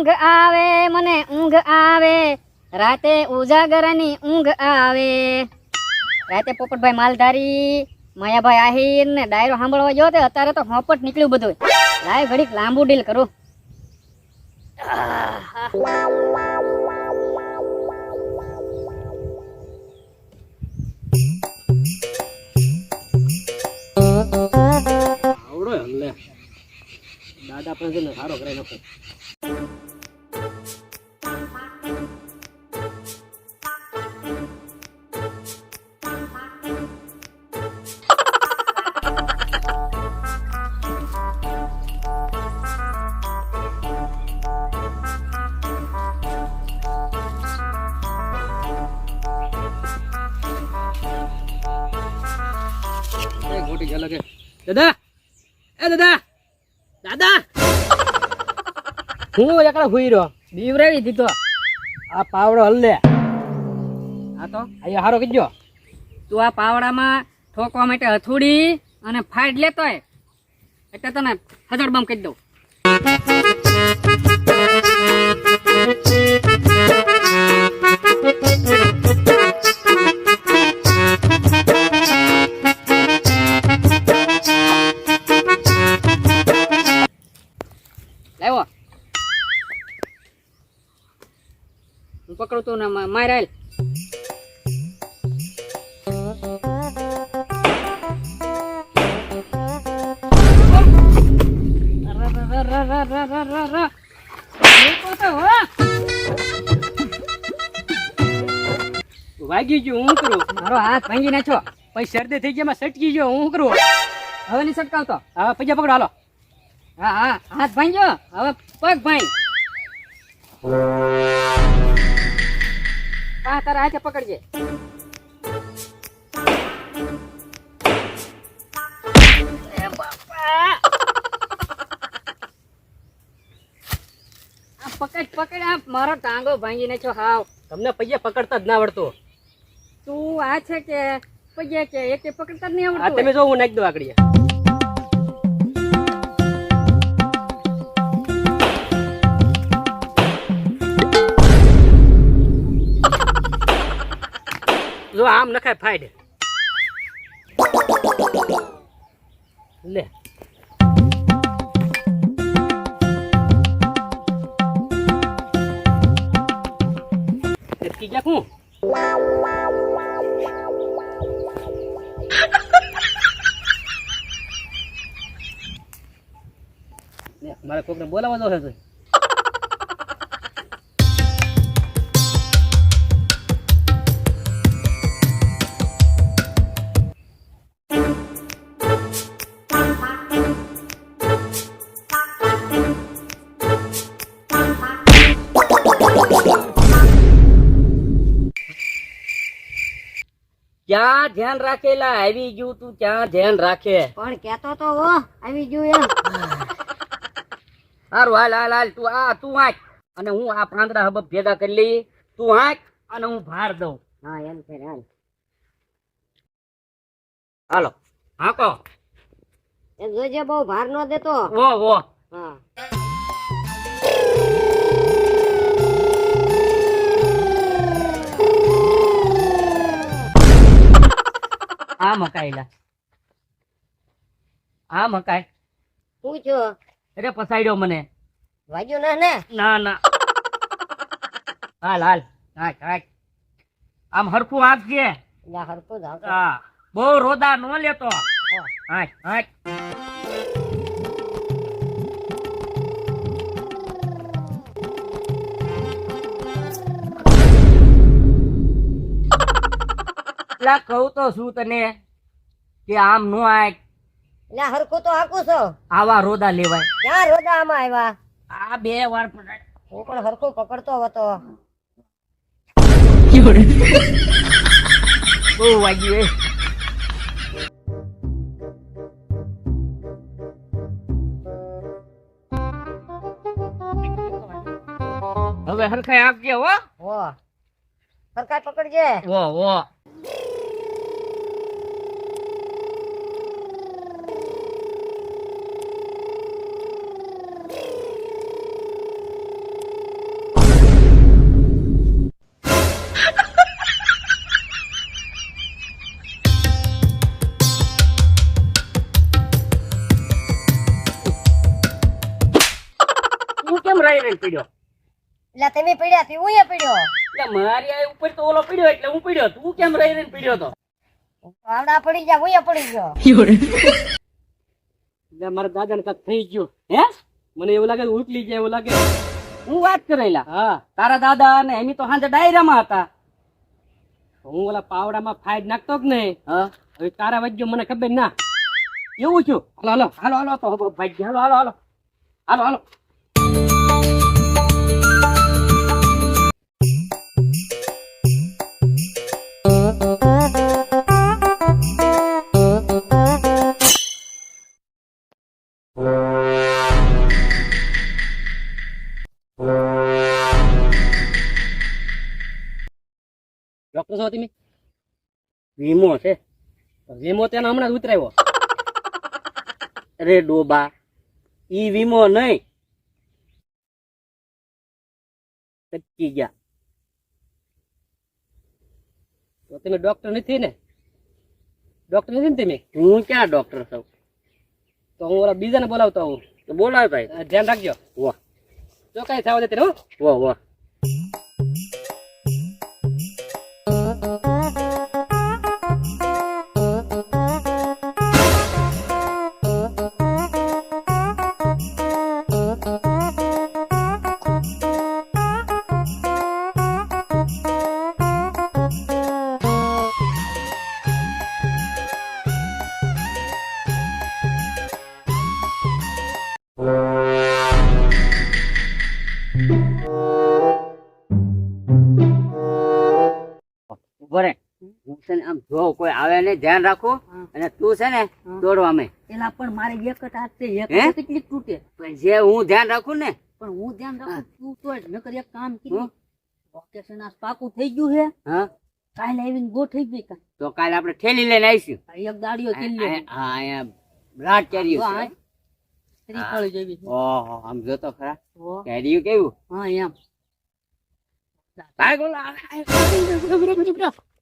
ઊંઘ આવે મને ઊંઘ આવે રાતે ઉજાગરની ઊંઘ આવે રાતે પોપટભાઈ માલધારી માયાભાઈ આહીર ને ડાયરો સાંભળવા ગયો તે અત્યારે તો હોપટ નીકળ્યું બધું લાય ઘડીક લાંબુ ડીલ કરું આવડો હલ્લે દાદા પણ છે ને સારો કરાઈ નાખો મોટી ઝલક હે દાદા એ દાદા દાદા હું એકલા હુઈ રહ્યો બીવરાવી દીધો આ પાવડો હલ્લે આ તો અહીંયા હારો કીજો તું આ પાવડામાં ઠોકવા માટે હથુડી અને ફાઈડ લેતોય એટલે તને હજાર બમ કહી દઉં લાવો હું પકડું તું ને મારેલ વાગી ગયું હું કરું મારો હાથ ભાંગી નાખ્યો પછી શરદી થઈ ગયા સટકી ગયો હું કરું હવે નહીં સટકાવતો હવે પૈસા પકડો હાલો હા હા હાથ ભાંગ્યો હવે પગ ભાઈ હા તારા હાથે પકડજે એ બાપા આ પકડ આ મારો ટાંગો ભાંગી નાખ્યો હાવ તમને પૈયા પકડતા જ ના આવડતો તું આ છે કે પગે કે એક પકડતા જ નહીં આ આવડતું તમે જો હું નાખી દઉં આકડી જો આમ નખાય ફાઈડ લે કી ગયા હું મારે કોકને બોલાવવા દો છે ક્યાં ધ્યાન રાખેલા આવી ગયું તું ક્યાં ધ્યાન રાખે પણ કેતો તો હો આવી ગયું એમ હારું હાલ તું હાક અને હું આ પાંદડા હબબ ભેગા કરી લઈ તું હાક અને હું ભાર દઉં હા એમ છે હાલ હાલો હાકો એ જોજે બહુ ભાર ન દેતો વો હા આ મકાઈલા આ મકાઈ પૂછો અરે પસાડ્યો મને વાગ્યું ને ના હાલ હાક આમ હરખું આપજે લા હરકો જ આવતો હા બહુ રોદા નો લેતો હાક લા કહું તો શું તને કે આમ નો આય લા હરકો તો હાકું છો આવા રોદા લેવાય ક્યાં રોદા આમાં આવ્યા આ 2 વાર પડાય હું પણ હરકો પકડતો હતો બહુ વાગ્યું હવે હરખાઈ આપજે હો હરખાઈ પકડજે વો ને પીડ્યો. એટલે તમે પીડ્યા તી હું પીડ્યો. એટલે મારી આ ઉપર તો ઓલો પીડ્યો એટલે હું પીડ્યો. તું કેમ રહી રહીને પીડ્યો તો? આવડા પડી ગયા હું પડી ગયો. એટલે મારા દાદાને કાંઈક થઈ ગયું. હે? મને એવું લાગે ઉઠલી જાય એવું લાગે. હું વાત કરેલા. હા, તારા દાદા અને એમી તો સાંજે ડાયરામાં હતા. હું ઓલા પાવડામાં ફાઈડ નાખતો જ નહીં. હા, હવે તારા વજ્જો મને ખબર ના. એવું છું. હાલો હાલો હાલો હાલો તો ભાઈ હાલો હાલો હાલો હાલો હાલો. ડોક્ટર છો તમે? વીમો છે. વીમો તેને હમણાં જ ઉતરાવ્યો. અરે ડોબા, ઈ વીમો નહીં, કચકી ગયા. તો તમે ડોક્ટર નથી ને? ડોક્ટર નથી ને તમે? હું ક્યાં ડોક્ટર છું? તો હું ઓલા બીજાને બોલાવતો હું. તો બોલાવ ભાઈ, ધ્યાન રાખજો. વાહ, જો કઈ થવા દે હો. વાહ વાહ. બરે હું છે ને આમ જો કોઈ આવે ને ધ્યાન રાખો અને તું છે ને દોડવા મે. એલા પણ મારે એક જ હાથ છે, એક હે? હાથ કેટલી તૂટે. પણ જે હું ધ્યાન રાખું ને. પણ હું ધ્યાન રાખું તું તો જ નકર એક કામ કીધું. ઓકેશન આ પાકું થઈ ગયું છે. હા, કાલે આવીને ગો થઈ ગઈ કા. તો કાલે આપણે ઠેલી લઈને આવીશું. આ એક દાડીઓ કિલ્લો. હા, અહીંયા રાત કેરીયું છે. ત્રિફળ જેવી છે. ઓહો, આમ જો તો ખરા હો. કેરીયું કેવું. હા એમ. ભાઈ બોલા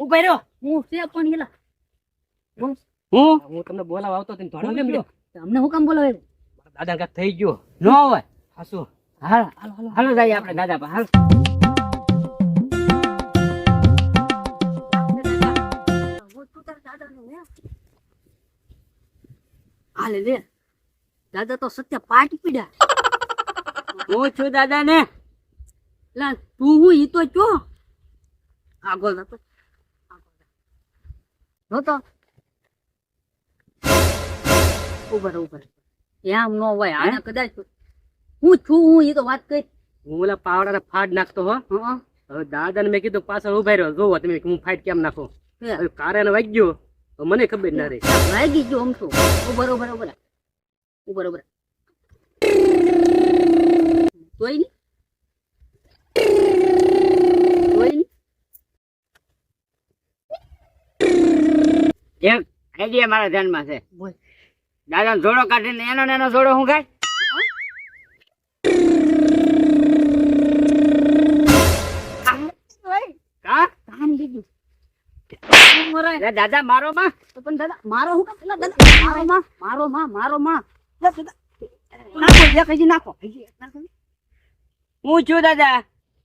ઉભા રહ્યો. હું છે પણ એલા હું તમને બોલાવા આવતો હતો ને ધોળો કેમ ગયો? અમને હું કામ બોલાવે? દાદા કાંઈક થઈ ગયો. ન હોય હાસુ. હાલો હાલો હાલો જઈએ આપણે દાદા પાસે. હાલો. હાલે લે દાદા તો સત્ય પાટી પીડ્યા. હું છું દાદા ને. લા તું હું ઈ તો ચો આગળ જતો જોતો ઉપર એમ નો હોય. આને કદાચ હું છું હું ઈ તો વાત કરી. હું ઓલા પાવડા ફાડ નાખતો હો. હા હવે દાદા ને મેં કીધું પાછળ ઉભા રહ્યો જોવો તમે હું ફાઈટ કેમ નાખો. હે. હવે કારે ને વાગ્યો તો મને ખબર ના રહી. લાગી ગયો આમ તો ઉભર તોય ની એક આઈડિયા મારા ધ્યાનમાં છે. બોલ. દાદા જોડો કાઢીને એનો ને એનો જોડો હું ખાય. કા કાન લીધું લે દાદા મારો માં. તો પણ દાદા મારો હું કામ પેલા દાદા મારો માં લે દાદા નાખો જે કઈ નાખો હું છું દાદા.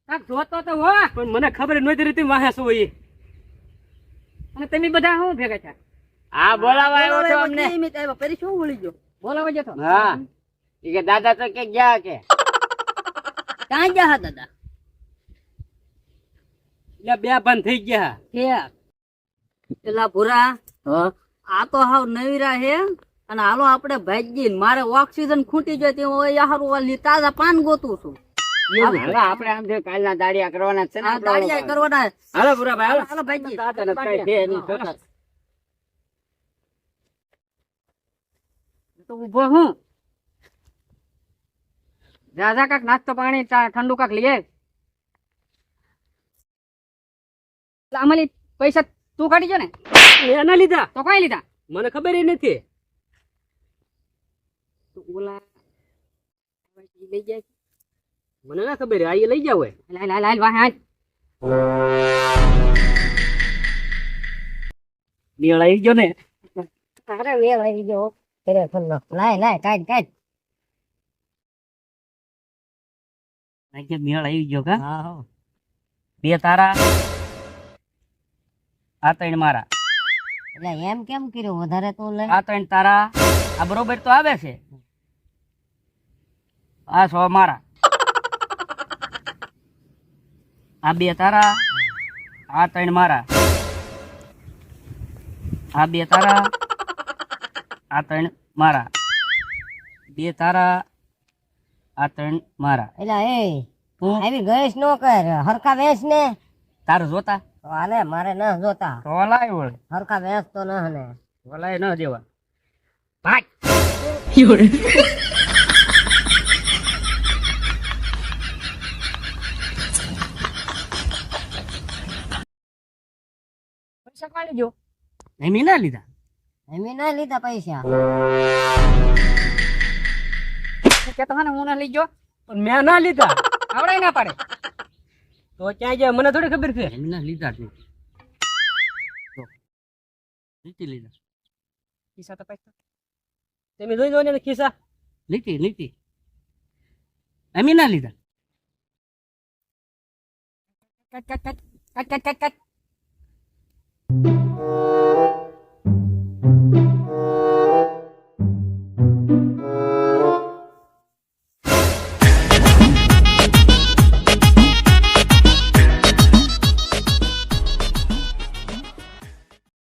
કાક જોતો તો હો પણ મને ખબર નહોતી રીતી વાહે શું હોય. અને તમે બધા હું ભેગા થયા? હા, બોલાવા આવ્યો તો અમને. પેલી શું વળી ગયો બોલાવા જતો. હા, ઈ કે દાદા તો કે ગયા કે ક્યાં ગયા હા દાદા? એટલે બે બંધ થઈ ગયા. કે પેલા ભૂરા આ તો હાવ નવીરા હે અને હાલો આપણે ભાગી મારે ઓક્સિજન ખૂટી જાય તે હારું વાલી તાજા પાન ગોતું છું. હાલો આપણે આમ છે કાલના દાડિયા કરવાના છે ને આ દાડિયા કરવાના. હાલો પૂરા ભાઈ હાલો. હાલો ભાગી દાદાને કઈ દે નહીં જોતા. તો ઉભો હું દાદા કાક નાસ્તો પાણી ઠંડુ કાક લઈએ. અમારી પૈસા તું કાઢી જો ને એના લીધા તો કઈ લીધા મને ખબર નથી. તો ઓલા લઈ જાય મને ના ખબર આ લઈ જાવ હોય. લાલ વાહ નિયળ આવી ગયો ને. અરે વેલ આવી ગયો. લાય કાઢ આજે મેળ આવી ગયો કા હા હો. 2 તારા આ 3 મારા એટલે એમ કેમ કર્યું વધારે તું લે આ 3 તારા આ બરોબર તો આવે છે આ 100 મારા આ 2 તારા આ 3 મારા આ 2 તારા આ 3 મારા 2 તારા આ 3 મારા એટલે એ હું આવી ગેસ નો કર હરખા વેચ ને તારું જોતા તો હાલે મારે ન જોતા તો લાય વળે હરખા વેચ તો ન ને વલાય ન દેવા ભાગ પૈસા કોણ લીધો એમ ના લીધા એમ ના લીધા પૈસા કે તો હા હું ના લઈ ગયો પણ મેં ના લીધા આવડે ના પાડે તો ક્યાં જાય મને થોડી ખબર છે એમ ના લીધા જ નહીં તો લીધી લીધા પૈસા તો પૈસા તમે જોઈ દો ને ખિસ્સા લીધી લીધી એમ ના લીધા cut cut cut cut cut cut cut